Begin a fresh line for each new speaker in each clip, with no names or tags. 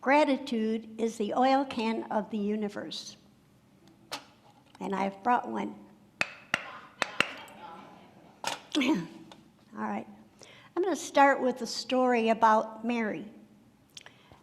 Gratitude is the oil can of the universe. And I've brought one. All right. I'm going to start with a story about Mary.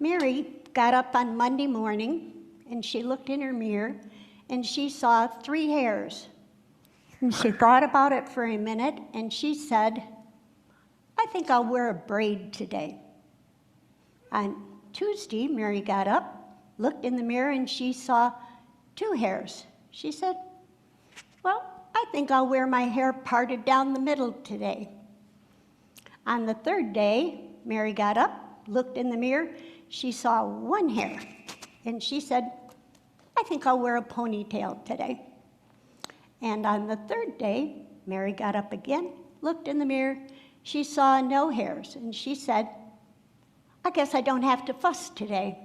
Mary got up on Monday morning, and she looked in her mirror, and she saw 3 hairs. And she thought about it for a minute, and she said, I think I'll wear a braid today. On Tuesday, Mary got up, looked in the mirror, and she saw 2 hairs. She said, well, I think I'll wear my hair parted down the middle today. On the 3rd day, Mary got up, looked in the mirror, she saw 1 hair, and she said, I think I'll wear a ponytail today. And on the 3rd day, Mary got up again, looked in the mirror, she saw no hairs, and she said, I guess I don't have to fuss today.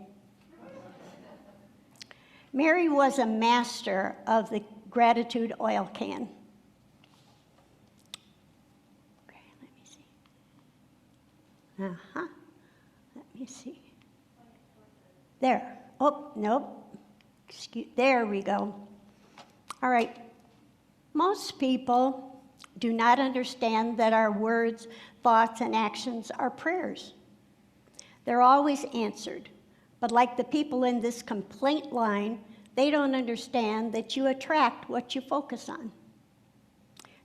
Mary was a master of the gratitude oil can. Okay, let me see. Let me see. There. Oh, nope. There we go. All right. Most people do not understand that our words, thoughts, and actions are prayers. They're always answered. But like the people in this complaint line, they don't understand that you attract what you focus on.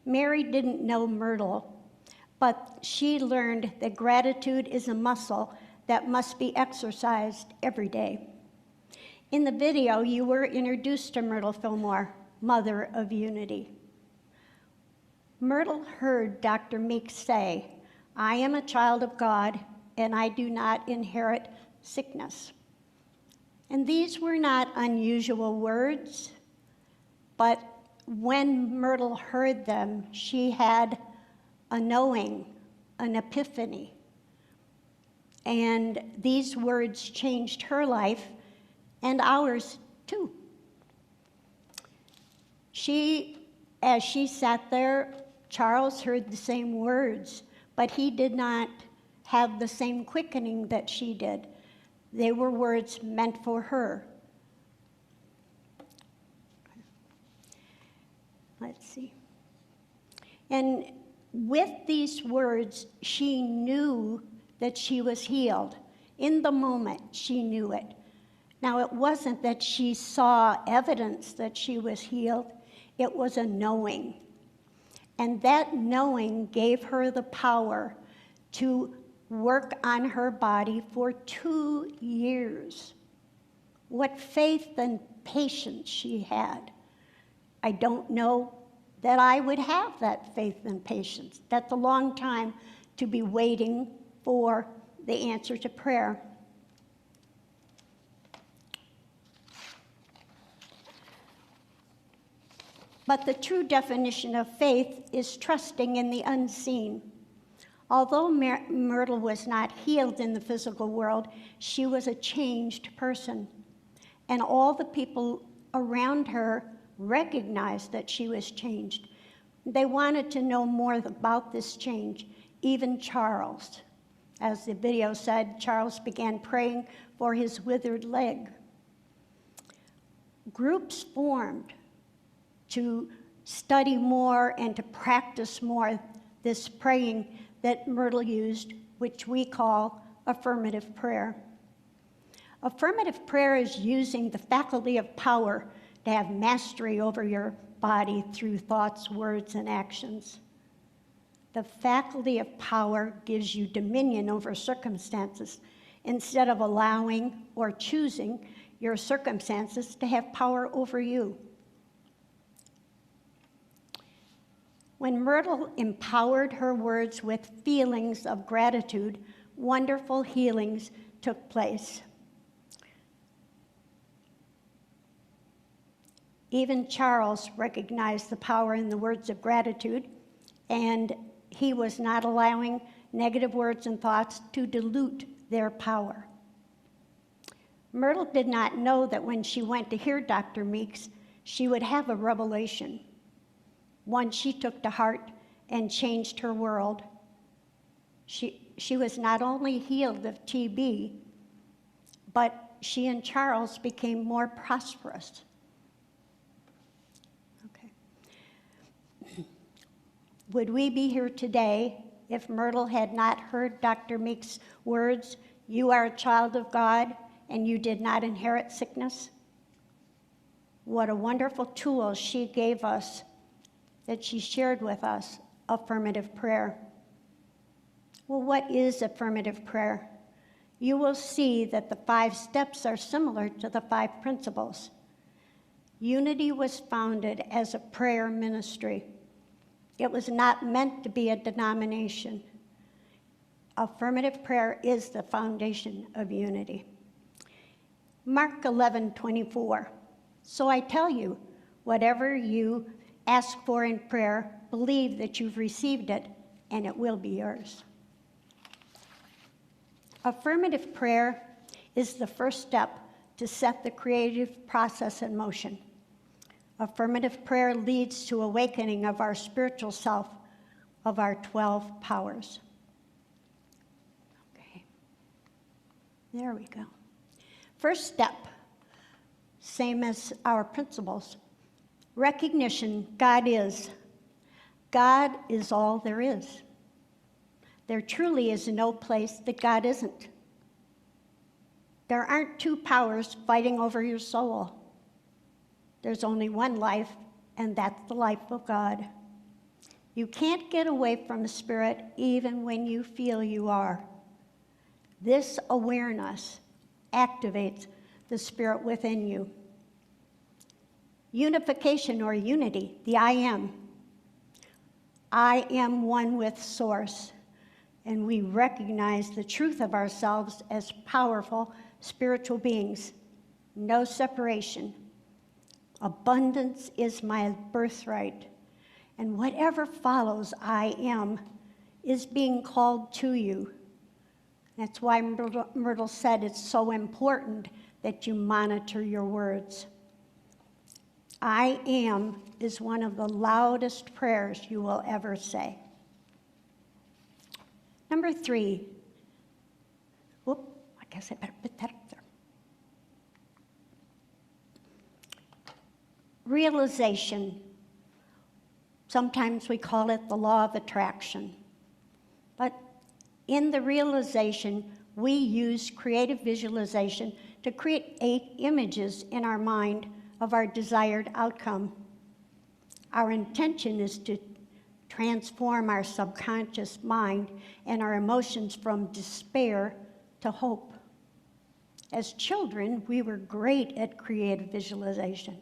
Mary didn't know Myrtle, but she learned that gratitude is a muscle that must be exercised every day. In the video, you were introduced to Myrtle Fillmore, Mother of Unity. Myrtle heard Dr. Meeks say, I am a child of God, and I do not inherit sickness. And these were not unusual words, but when Myrtle heard them, she had a knowing, an epiphany. And these words changed her life and ours too. As she sat there, Charles heard the same words, but he did not have the same quickening that she did. They were words meant for her. Let's see. And with these words, she knew that she was healed. In the moment, she knew it. Now, it wasn't that she saw evidence that she was healed. It was a knowing. And that knowing gave her the power to work on her body for 2 years. What faith and patience she had. I don't know that I would have that faith and patience. That's a long time to be waiting for the answer to prayer. But the true definition of faith is trusting in the unseen. Although Myrtle was not healed in the physical world, she was a changed person. And all the people around her recognized that she was changed. They wanted to know more about this change, even Charles. As the video said, Charles began praying for his withered leg. Groups formed to study more and to practice more this praying that Myrtle used, which we call affirmative prayer. Affirmative prayer is using the faculty of power to have mastery over your body through thoughts, words, and actions. The faculty of power gives you dominion over circumstances instead of allowing or choosing your circumstances to have power over you. When Myrtle empowered her words with feelings of gratitude, wonderful healings took place. Even Charles recognized the power in the words of gratitude, and he was not allowing negative words and thoughts to dilute their power. Myrtle did not know that when she went to hear Dr. Meeks, she would have a revelation, one she took to heart and changed her world. She was not only healed of TB, but she and Charles became more prosperous. Okay. Would we be here today if Myrtle had not heard Dr. Meek's words, "You are a child of God and you did not inherit sickness"? What a wonderful tool she gave us, that she shared with us, affirmative prayer. Well, what is affirmative prayer? You will see that the 5 steps are similar to the 5 principles. Unity was founded as a prayer ministry. It was not meant to be a denomination. Affirmative prayer is the foundation of unity. Mark 11:24. So I tell you, whatever you ask for in prayer, believe that you've received it, and it will be yours. Affirmative prayer is the first step to set the creative process in motion. Affirmative prayer leads to awakening of our spiritual self, of our 12 powers. Okay, there we go. First step, same as our principles. Recognition, God is. God is all there is. There truly is no place that God isn't. There aren't 2 powers fighting over your soul. There's only one life, and that's the life of God. You can't get away from the Spirit even when you feel you are. This awareness activates the Spirit within you. Unification or unity, the I am. I am one with Source, and we recognize the truth of ourselves as powerful spiritual beings. No separation. Abundance is my birthright, and whatever follows I am is being called to you. That's why Myrtle said it's so important that you monitor your words. I am is one of the loudest prayers you will ever say. Number 3. I guess I better put that up there. Realization. Sometimes we call it the law of attraction. But in the realization, we use creative visualization to create 8 images in our mind of our desired outcome. Our intention is to transform our subconscious mind and our emotions from despair to hope. As children, we were great at creative visualization.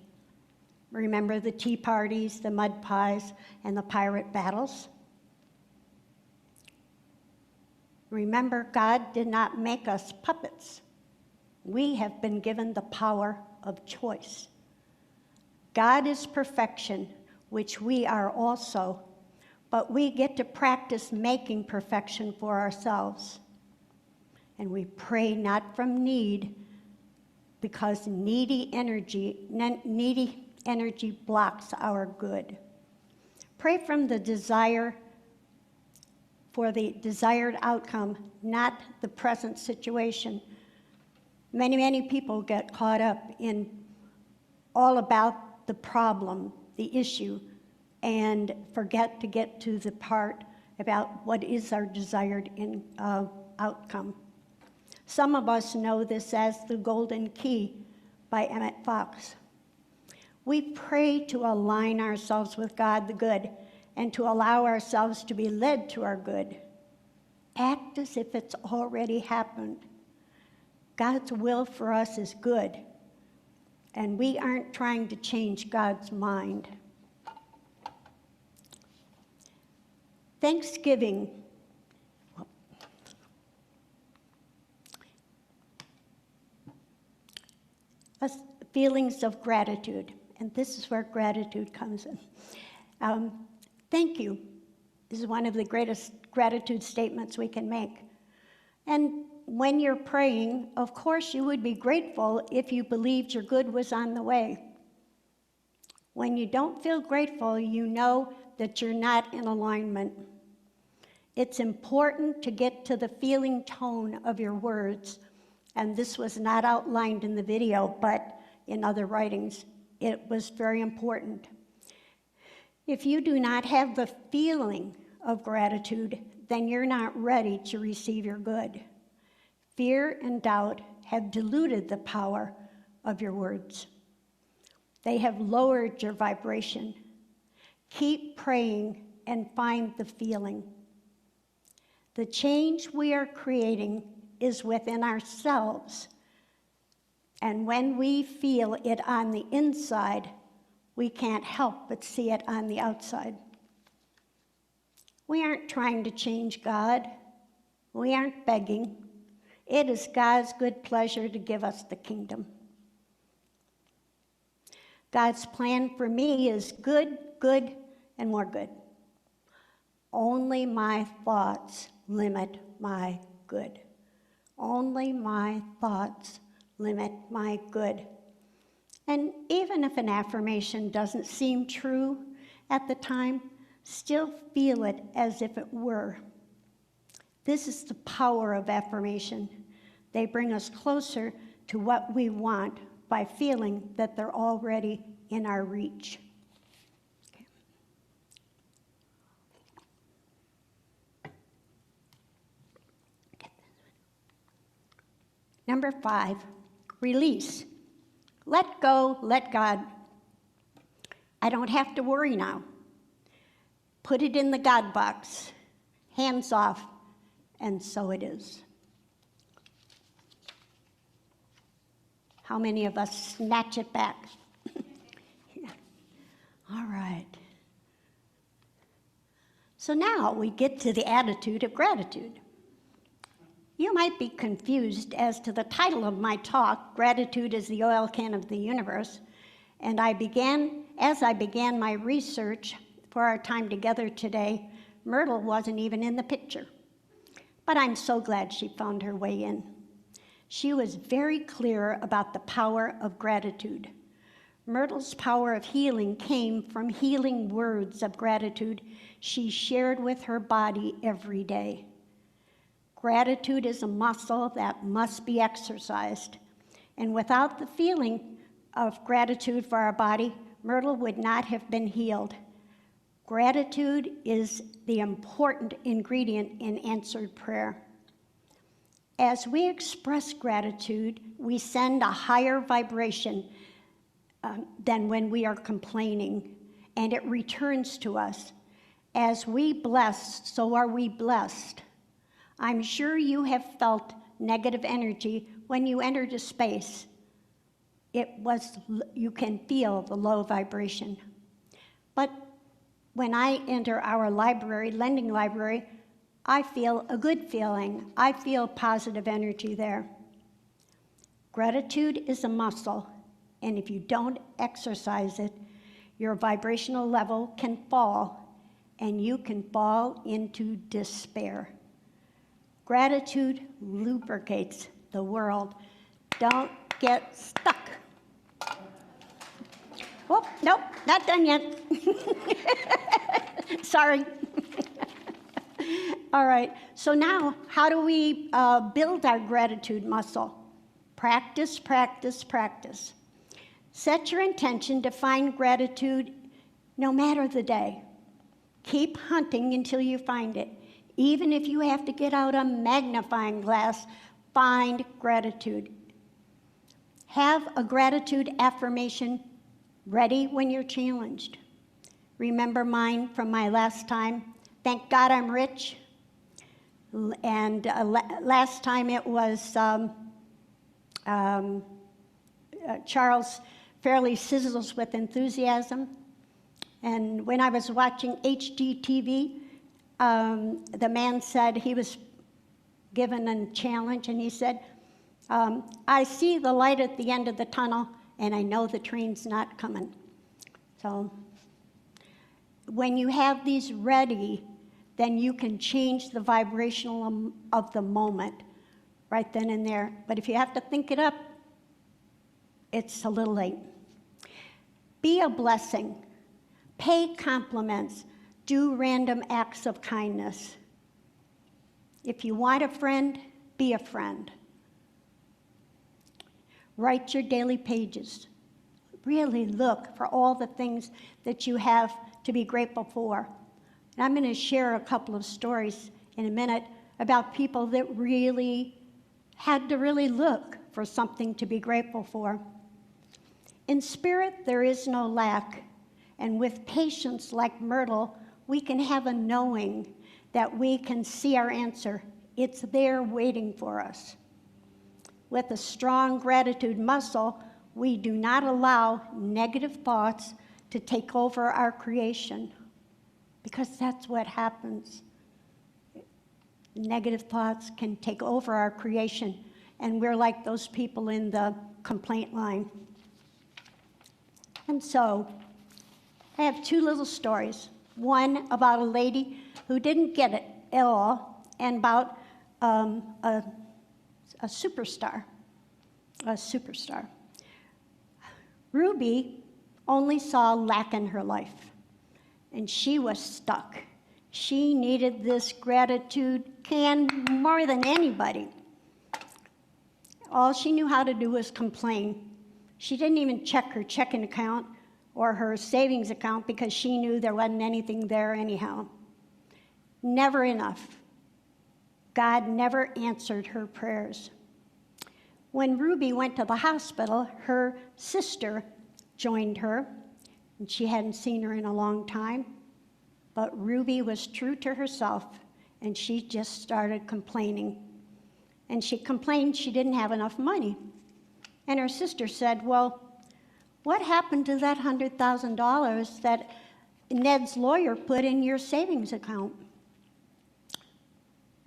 Remember the tea parties, the mud pies, and the pirate battles? Remember, God did not make us puppets. We have been given the power of choice. God is perfection, which we are also, but we get to practice making perfection for ourselves. And we pray not from need, because needy energy blocks our good. Pray from the desire for the desired outcome, not the present situation. Many people get caught up in all about the problem, the issue, and forget to get to the part about what is our desired outcome. Some of us know this as the Golden Key by Emmett Fox. We pray to align ourselves with God the good and to allow ourselves to be led to our good. Act as if it's already happened. God's will for us is good, and we aren't trying to change God's mind. Thanksgiving. Feelings of gratitude, and this is where gratitude comes in. Thank you is one of the greatest gratitude statements we can make. And when you're praying, of course you would be grateful if you believed your good was on the way. When you don't feel grateful, you know that you're not in alignment. It's important to get to the feeling tone of your words And this was not outlined in the video, but in other writings, it was very important. If you do not have the feeling of gratitude, then you're not ready to receive your good. Fear and doubt have diluted the power of your words. They have lowered your vibration. Keep praying and find the feeling. The change we are creating is within ourselves. And when we feel it on the inside, we can't help but see it on the outside. We aren't trying to change God. We aren't begging. It is God's good pleasure to give us the kingdom. God's plan for me is good, good, and more good. Only my thoughts limit my good. Only my thoughts limit my good. And even if an affirmation doesn't seem true at the time, still feel it as if it were. This is the power of affirmation. They bring us closer to what we want by feeling that they're already in our reach. Okay. Number 5, release. Let go, let God. I don't have to worry now. Put it in the God box, hands off, and so it is. How many of us snatch it back? Yeah. All right. So now we get to the attitude of gratitude. You might be confused as to the title of my talk, Gratitude is the Oil Can of the Universe, and as I began my research for our time together today, Myrtle wasn't even in the picture. But I'm so glad she found her way in. She was very clear about the power of gratitude. Myrtle's power of healing came from healing words of gratitude she shared with her body every day. Gratitude is a muscle that must be exercised. And without the feeling of gratitude for our body, Myrtle would not have been healed. Gratitude is the important ingredient in answered prayer. As we express gratitude, we send a higher vibration than when we are complaining, and it returns to us. As we bless, so are we blessed. I'm sure you have felt negative energy when you entered a space. You can feel the low vibration. But when I enter our library, lending library, I feel a good feeling. I feel positive energy there. Gratitude is a muscle, and if you don't exercise it, your vibrational level can fall, and you can fall into despair. Gratitude lubricates the world. Don't get stuck. Oh, nope, not done yet. Sorry. All right, so now how do we build our gratitude muscle? Practice, practice, practice. Set your intention to find gratitude no matter the day. Keep hunting until you find it. Even if you have to get out a magnifying glass, find gratitude. Have a gratitude affirmation ready when you're challenged. Remember mine from my last time? Thank God I'm rich. And last time it was Charles Fairley Sizzles with Enthusiasm. And when I was watching HGTV, the man said he was given a challenge, and he said, I see the light at the end of the tunnel, and I know the train's not coming. So when you have these ready, then you can change the vibrational of the moment right then and there. But if you have to think it up, it's a little late. Be a blessing. Pay compliments. Do random acts of kindness. If you want a friend, be a friend. Write your daily pages. Really look for all the things that you have to be grateful for. And I'm going to share a couple of stories in a minute about people that really had to really look for something to be grateful for. In spirit, there is no lack. And with patience like Myrtle, we can have a knowing that we can see our answer. It's there waiting for us. With a strong gratitude muscle, we do not allow negative thoughts to take over our creation, because that's what happens. Negative thoughts can take over our creation, and we're like those people in the complaint line. And so, I have two little stories. One about a lady who didn't get it at all, and about a superstar. Ruby only saw lack in her life, and she was stuck. She needed this gratitude can more than anybody. All she knew how to do was complain. She didn't even check her checking account or her savings account because she knew there wasn't anything there anyhow. Never enough. God never answered her prayers. When Ruby went to the hospital, her sister joined her, and she hadn't seen her in a long time. But Ruby was true to herself, and she just started complaining. And she complained she didn't have enough money. And her sister said, well, what happened to that $100,000 that Ned's lawyer put in your savings account?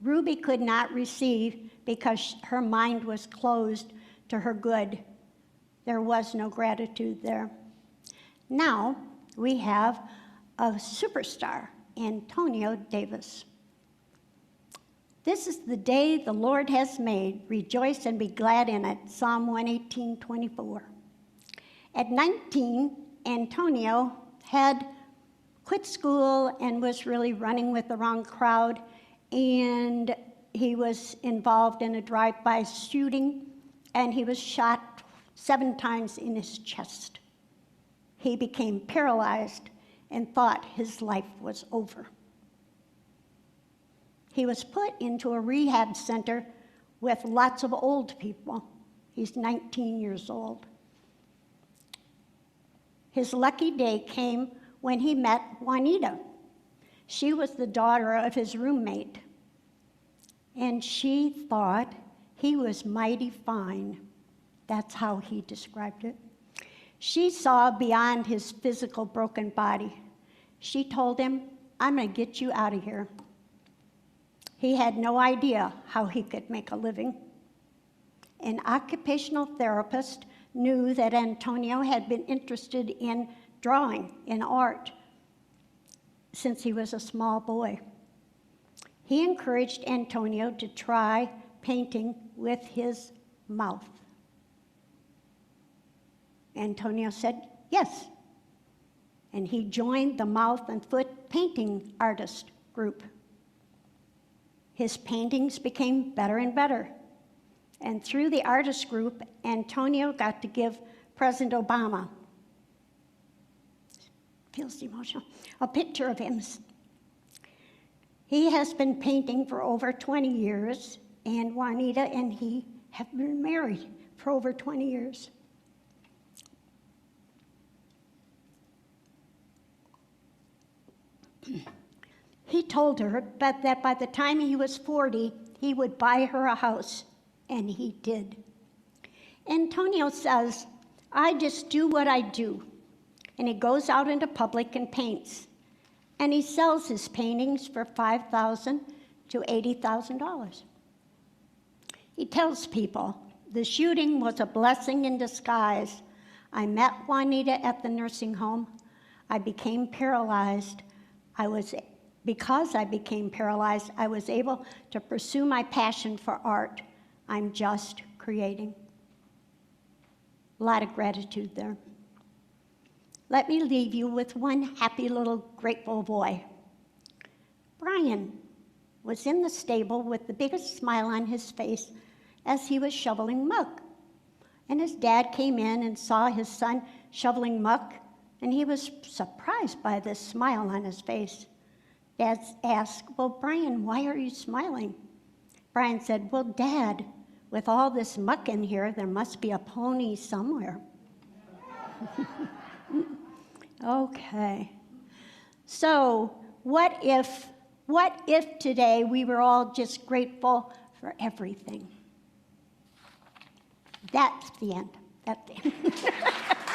Ruby could not receive because her mind was closed to her good. There was no gratitude there. Now we have a superstar, Antonio Davis. This is the day the Lord has made. Rejoice and be glad in it. Psalm 118:24. At 19, Antonio had quit school and was really running with the wrong crowd, and he was involved in a drive-by shooting, and he was shot 7 times in his chest. He became paralyzed and thought his life was over. He was put into a rehab center with lots of old people. He's 19 years old. His lucky day came when he met Juanita. She was the daughter of his roommate, and she thought he was mighty fine. That's how he described it. She saw beyond his physical broken body. She told him, I'm going to get you out of here. He had no idea how he could make a living. An occupational therapist knew that Antonio had been interested in drawing, in art, since he was a small boy. He encouraged Antonio to try painting with his mouth. Antonio said yes, and he joined the Mouth and Foot Painting Artist group. His paintings became better and better, and through the artist group, Antonio got to give President Obama, feels emotional, a picture of him. He has been painting for over 20 years, and Juanita and he have been married for over 20 years. He told her that by the time he was 40, he would buy her a house, and he did. Antonio says, I just do what I do, and he goes out into public and paints, and he sells his paintings for $5,000 to $80,000. He tells people, the shooting was a blessing in disguise. I met Juanita at the nursing home. I became paralyzed. Because I became paralyzed, I was able to pursue my passion for art. I'm just creating. A lot of gratitude there. Let me leave you with one happy little grateful boy. Brian was in the stable with the biggest smile on his face as he was shoveling muck. And his dad came in and saw his son shoveling muck, and he was surprised by this smile on his face. Dad asked, "Well, Brian, why are you smiling?" Brian said, "Well, Dad, with all this muck in here, there must be a pony somewhere." Okay. So, what if today we were all just grateful for everything? That's the end. That's the end.